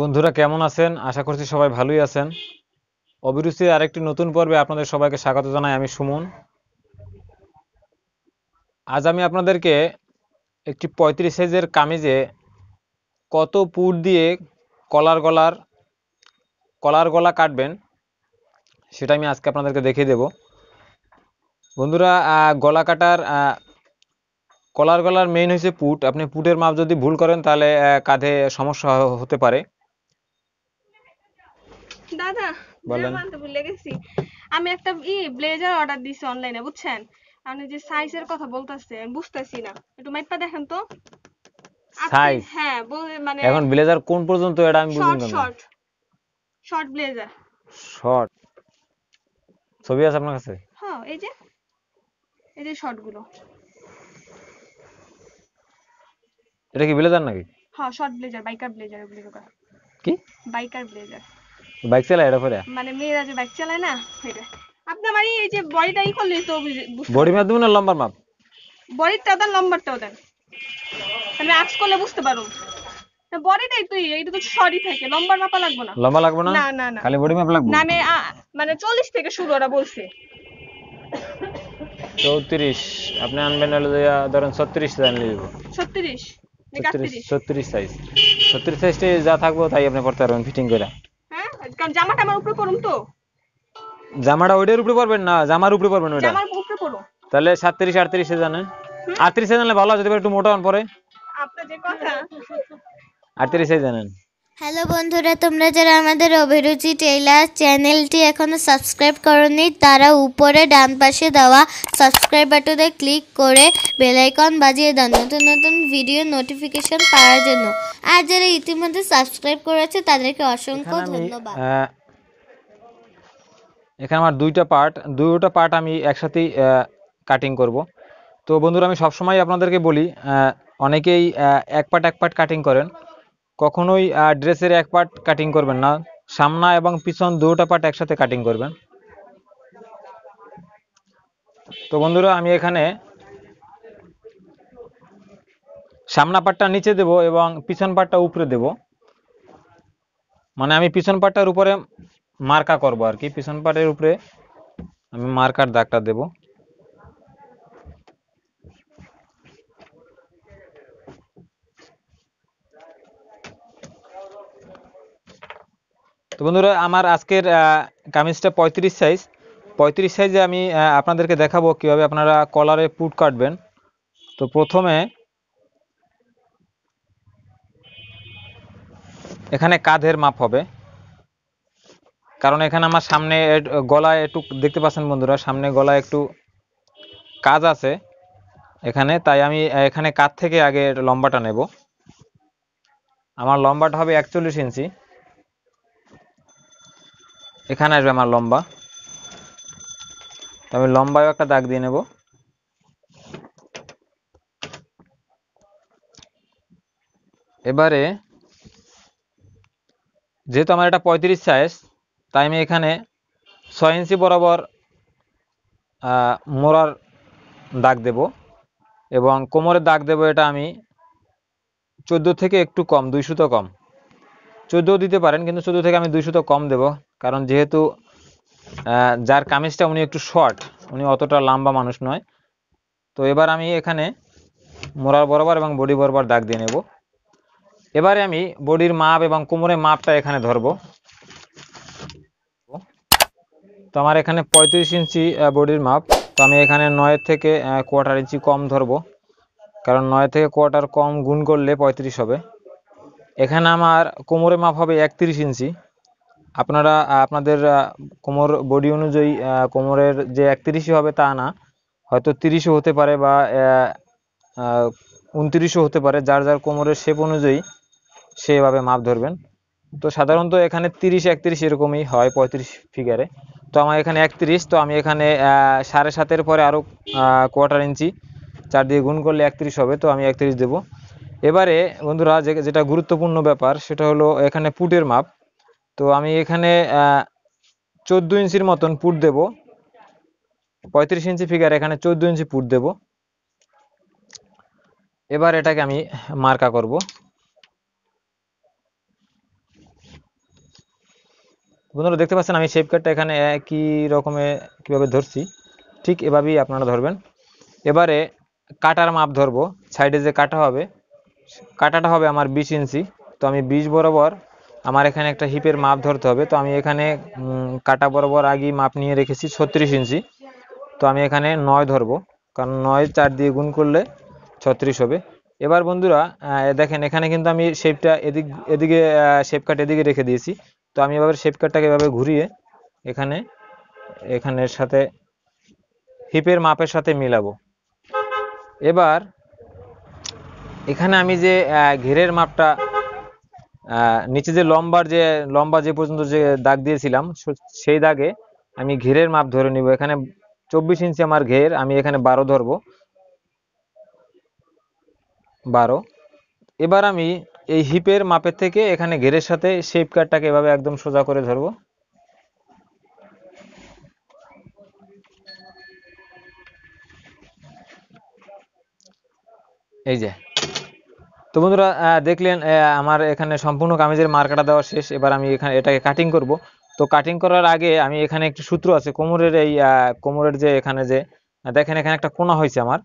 বন্ধুরা কেমন আছেন? আশা করছি সবাই ভালোই আছেন। অভিরুচির আরেকটি নতুন পর্বে আপনাদের সবাইকে স্বাগত জানাই। আমি সুমন। আজ আমি আপনাদেরকে একটি 35 সাইজের কামিজে কত পুট দিয়ে কলার গলা কাটবেন সেটা আমি আজকে আপনাদেরকে দেখিয়ে দেব। বন্ধুরা, গলা কাটার কলার গলার মেইন হচ্ছে পুট। আপনি পুটের মাপ যদি ভুল করেন তাহলে কাঁধে সমস্যা হতে পারে। দাদা বলেন। জামা আনতে ভুলে গেছি। আমি একটা ব্লেজার অর্ডার দিছি অনলাইনে, বুঝছেন? আপনি যে সাইজের কথা বলতেছেন বুঝতেছি না, একটু মাইপা দেখেন তো আপনি। সাইজ হ্যাঁ মানে এখন ব্লেজার কোন পর্যন্ত এটা আমি বুঝুন শর্ট না। Short short blazer. শর্ট ছবি আছে আপনার কাছে? হ্যাঁ, এই যে শর্ট গুলো। এটা কি ব্লেজার নাকি? হ্যাঁ, শর্ট ব্লেজার, বাইকার ব্লেজার ওগুলো কয়। কি বাইকার ব্লেজার বাইক চালায় এটা পরে? মানে মেয়েরা যে বাইক চালায় না, এটা। আপনি আমার এই যে বডিটা করলেই তো বুঝতে বডি পারবেন। মাপ দেবো না লম্বার মাপ? বডিটা দেন, লম্বারটাও দেন, আমি আক্স করলে বুঝতে পারুন। বডিটাই তো এইটা তো শর্টই থাকে, লম্বার মাপা লাগবে না। লম্বা লাগবে না? না না না খালি বডি মাপ লাগবে? না, আমি মানে 40 থেকে শুরু ওরা বলছে। 34 আপনি আনবেন হলো ধরেন 36 আনলে দিব। 36 নাকি 38? 36 সাইজ, 36 সাইজটি যা থাকবো তাই আপনি করতে পারবেন ফিটিং করে। হ্যাঁ, কারণ জামাটা আমার উপরে পড়ুম তো। জামাটা ওইটার উপরে পরবেন না, জামার উপরে পরবেন ওইটা। জামার উপরে পড়ুম। তাহলে 37 38 জানেন? 38 জানলে ভালো, যদি একটু মোটা হন পরে। আপনার যে কথা। 38 জানেন? হ্যালো বন্ধুরা, তোমরা যারা আমাদের অভিরুচি টেইলার চ্যানেলটি এখনো সাবস্ক্রাইব করোনি তারা উপরে ডান পাশে দেওয়া সাবস্ক্রাইব বাটনে ক্লিক করে বেল আইকন বাজিয়ে দাও নতুন নতুন ভিডিও নোটিফিকেশন পাওয়ার জন্য। আর যারা ইতিমধ্যে সাবস্ক্রাইব করেছে তাদেরকে অসংখ্য ধন্যবাদ। এখানে আমার দুইটা পার্ট আমি একসাথেই কাটিং করব। তো বন্ধুরা, আমি সবসময় আপনাদেরকে বলি, অনেকেই এক পার্ট কাটিং করেন। কখনোই ড্রেসের এক পার্ট কাটিং করবেন না, সামনা এবং পিছন দুটো পার্ট একসাথে কাটিং করবেন। তো বন্ধুরা, আমি এখানে সামনা পার্টটা নিচে দেব এবং পিছন পার্টটা উপরে দেব। মানে আমি পিছন পার্টটার উপরে মার্কা করব আর কি, পিছন পার্টের উপরে আমি মার্কার দাগটা দেব। তো বন্ধুরা, আমার আজকের কামিজটা 35 সাইজে আমি আপনাদেরকে দেখাবো কিভাবে আপনারা কলারে পুট কাটবেন। তো প্রথমে এখানে কাঁধের মাপ হবে, কারণ এখানে আমার সামনে গলায় একটু দেখতে পাচ্ছেন বন্ধুরা, সামনে গলায় একটু কাজ আছে এখানে, তাই আমি এখানে কাঁধ থেকে আগে লম্বাটা নেব। আমার লম্বাটা হবে 41 ইঞ্চি। এখানে আসবে আমার লম্বা, তো আমি লম্বায় একটা দাগ দিয়ে নেব। এবারে যেহেতু আমার এটা 35 সাইজ, তাই আমি এখানে 6 ইঞ্চি বরাবর মোড়ার দাগ দেব এবং কোমরের দাগ দেব। এটা আমি 14 থেকে একটু কম, 2 সুতো কম, 14 দিতে পারেন, কিন্তু 14 থেকে আমি 2 সুতো কম দেব, কারণ যেহেতু যার কামিজটা উনি একটু শর্ট, উনি অতটা লম্বা মানুষ নয়। তো এবার আমি এখানে মোড়ার বরাবর এবং বডি বরাবর দাগ দিয়ে নেব। এবারে আমি বডির মাপ এবং কোমরের মাপটা এখানে ধরব। তো আমার এখানে 35 ইঞ্চি বডির মাপ, তো আমি এখানে 9 থেকে কোয়ার্টার ইঞ্চি কম ধরব, কারণ 9 থেকে কোয়ার্টার কম গুণ করলে 35 হবে। এখানে আমার কোমরের মাপ হবে 31 ইঞ্চি। আপনারা আপনাদের কোমর বডি অনুযায়ী কোমরের যে 31ই হবে তা না, হয়তো 30ও হতে পারে বা 29ও হতে পারে, যার যার কোমরের শেপ অনুযায়ী সেভাবে মাপ ধরবেন। তো সাধারণত এখানে 30 31 এরকমই হয় 35 ফিগারে। তো আমার এখানে 31, তো আমি এখানে 7.5 পরে আরও কোয়ার্টার ইঞ্চি 4 দিয়ে গুণ করলে 31 হবে, তো আমি 31 দেব। এবারে বন্ধুরা, যেটা গুরুত্বপূর্ণ ব্যাপার সেটা হলো এখানে পুটের মাপ। তো আমি এখানে 14 ইঞ্চির মতন পুট দেব। 35 ইঞ্চি ফিগার, এখানে 14 ইঞ্চি পুট দেব। এবার এটাকে আমি মার্কা করব। বন্ধুরা দেখতে পাচ্ছেন আমি শেপ কাটটা এখানে একই রকমে কিভাবে ধরছি, ঠিক এভাবেই আপনারা ধরবেন। এবারে কাটার মাপ ধরবো, সাইডে যে কাটা হবে, কাটাটা হবে আমার 20 ইঞ্চি। তো আমি 20 বরাবর আমার এখানে একটা হিপের মাপ ধরতে হবে। তো আমি এখানে কাটা বরাবর আগেই মাপ নিয়ে রেখেছি 36 ইঞ্চি। তো আমি এখানে 9 ধরবো, কারণ 9 4 দিয়ে গুণ করলে 36 হবে। এবার বন্ধুরা দেখেন এখানে কিন্তু আমি শেপটা এদিকে শেপ কাট এদিকে রেখে দিয়েছি। তো আমি এবার শেপ কাটটাকে এভাবে ঘুরিয়ে এখানের সাথে হিপের মাপের সাথে মিলাবো। এবার এখানে আমি যে ঘেরের মাপটা নিচে যে লম্বা যে পর্যন্ত যে দাগ দিয়েছিলাম, সেই দাগে আমি ঘেরের মাপ ধরে নিব। এখানে 24 ইঞ্চি আমার ঘের, আমি এখানে 12 ধরবো, 12। এবার আমি এই হিপের মাপের থেকে এখানে ঘেরের সাথে শেপ কাটটাকে এভাবে একদম সোজা করে ধরবো। এই যে, তো বন্ধুরা দেখলেন আমার এখানে সম্পূর্ণ কামিজের মার্কাটা দেওয়া শেষ। এবার আমি এখানে এটাকে কাটিং করব। তো কাটিং করার আগে আমি এখানে একটি সূত্র আছে কোমরের, এই কোমরের যে এখানে যে দেখেন এখানে একটা কোণা হয়েছে আমার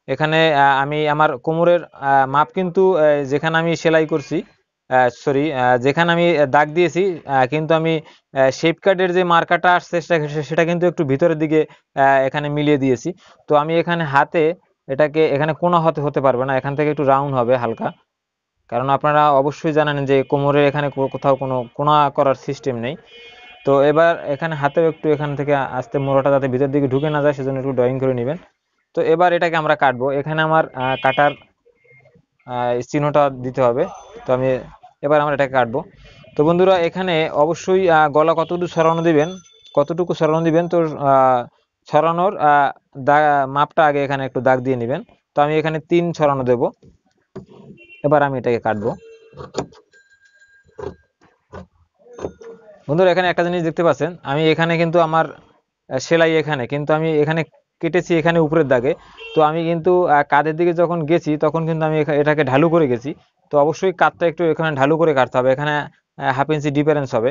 এখানে, আমি আমার কোমরের মাপ কিন্তু যেখানে আমি সেলাই করছি, সরি, যেখানে আমি দাগ দিয়েছি, কিন্তু আমি শেপ কাটের যে মার্কাটা আসছে সেটা কিন্তু একটু ভিতরের দিকে এখানে মিলিয়ে দিয়েছি। তো আমি এখানে হাতে এটাকে, এখানে কোণা হতে পারবে না, এখান থেকে একটু রাউন্ড হবে হালকা, কারণ আপনারা অবশ্যই জানেন যে কোমরের এখানে কোথাও কোনো কোণা করার সিস্টেম নেই। তো এবার এখানে হাতেও একটু এখান থেকে আস্তে মোড়াটা যাতে ভিতর দিকে ঢুকে না যায় সেজন্য একটু ড্রয়িং করে নেবেন। তো এবার এটাকে আমরা কাটবো, এখানে আমার কাটার চিহ্নটা দিতে হবে। তো আমি এবার আমরা এটাকে কাটবো। তো বন্ধুরা এখানে অবশ্যই গলা কতটুকু সরানো দিবেন, তো ছড়ানোর মাপটা আগে এখানে একটু দাগ দিয়ে নেবেন। তো আমি এখানে 3 ছড়ানো দেব। এবার আমি এটাকে কাটবো। বন্ধুরা এখানে একটা জিনিস দেখতে পাচ্ছেন, আমি এখানে কিন্তু আমার সেলাই এখানে কিন্তু আমি এখানে কেটেছি এখানে উপরের দাগে। তো আমি কিন্তু কাঁধের দিকে যখন গেছি তখন কিন্তু আমি এটাকে ঢালু করে গেছি। তো অবশ্যই কাঁধটা একটু এখানে ঢালু করে কাটতে হবে, এখানে ½ ইঞ্চি ডিফারেন্স হবে,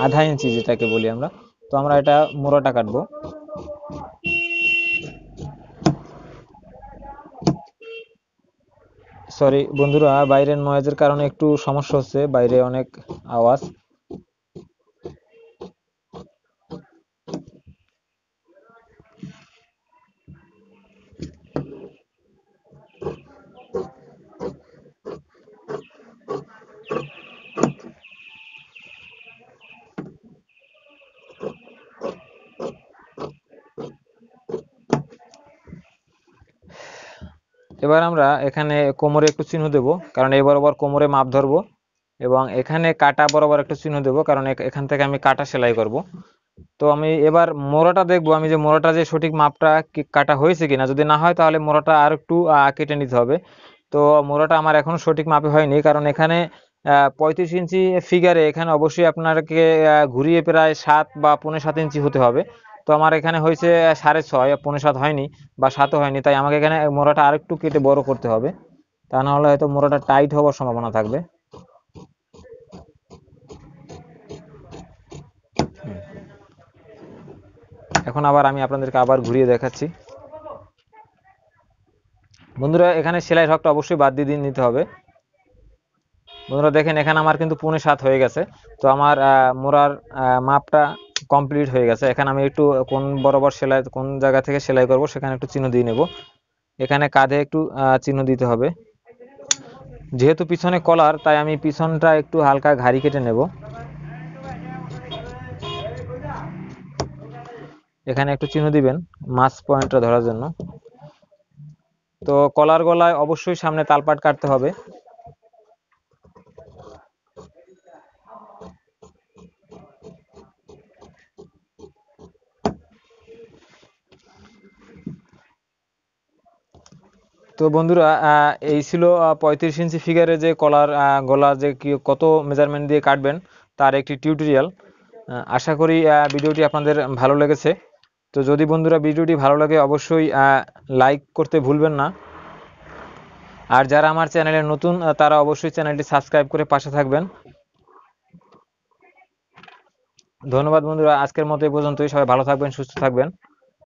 ½ ইঞ্চি যেটাকে বলি আমরা। তো আমরা এটা মোড়াটা কাটবো। সরি বন্ধুরা, বাইরের নয়েজের কারণে একটু সমস্যা হচ্ছে, বাইরে অনেক আওয়াজ। এবার আমরা এখানে কোমরে একটু চিহ্ন দেব, কারণ এই বরাবর কোমরে মাপ ধরবো, এবং এখানে কাটা বরাবর একটু চিহ্ন দেব, কারণ এখান থেকে আমি কাটা সেলাই করব। তো আমি এবার মোড়াটা দেখবো, আমি যে মোড়াটা যে সঠিক মাপটা কাটা হয়েছে কিনা, যদি না হয় তাহলে মোড়াটা আর একটু কেটে নিতে হবে। তো মোড়াটা আমার এখনো সঠিক মাপে হয়নি, কারণ এখানে 35 ইঞ্চি ফিগারে এখানে অবশ্যই আপনাকে ঘুরিয়ে প্রায় 7 বা 7.5 ইঞ্চি হতে হবে। তো আমার এখানে হয়েছে 6.5, 7.5 হয়নি বা 7ও হয়নি, তাই আমাকে এখানে মোড়াটা আর একটু কেটে বড় করতে হবে, তা না হলে হয়তো মোড়াটা টাইট হওয়ার সম্ভাবনা থাকবে। এখন আবার আমি আপনাদেরকে আবার ঘুরিয়ে দেখাচ্ছি। বন্ধুরা এখানে সেলাই হকটা অবশ্যই বাদ দিয়ে নিতে হবে। বন্ধুরা দেখেন এখানে আমার কিন্তু 7.5 হয়ে গেছে। তো আমার মোড়ার মাপটা কমপ্লিট হয়ে গেছে। এখানে আমি একটু কোন বরাবর সেলাই, কোন জায়গা থেকে সেলাই করব সেখানে একটু চিহ্ন দিয়ে নেব। এখানে কাঁধে একটু চিহ্ন দিতে হবে, যেহেতু পিছনে কলার তাই আমি পিছনটা একটু হালকা ঘাড়ি কেটে নেব। এখানে একটু চিহ্ন দিবেন মাছ পয়েন্টটা ধরার জন্য। তো কলার গলায় অবশ্যই সামনে তালপাট কাটতে হবে। তো বন্ধুরা এই ছিল 35 ইঞ্চি ফিগারে যে কলার গলা যে কত মেজারমেন্ট দিয়ে কাটবেন তার একটি টিউটোরিয়াল। আশা করি ভিডিওটি আপনাদের ভালো লেগেছে। তো যদি বন্ধুরা ভিডিওটি ভালো লাগে অবশ্যই লাইক করতে ভুলবেন না, আর যারা আমার চ্যানেলে নতুন তারা অবশ্যই চ্যানেলটি সাবস্ক্রাইব করে পাশে থাকবেন। ধন্যবাদ বন্ধুরা, আজকের মতো এই পর্যন্তই। সবাই ভালো থাকবেন, সুস্থ থাকবেন।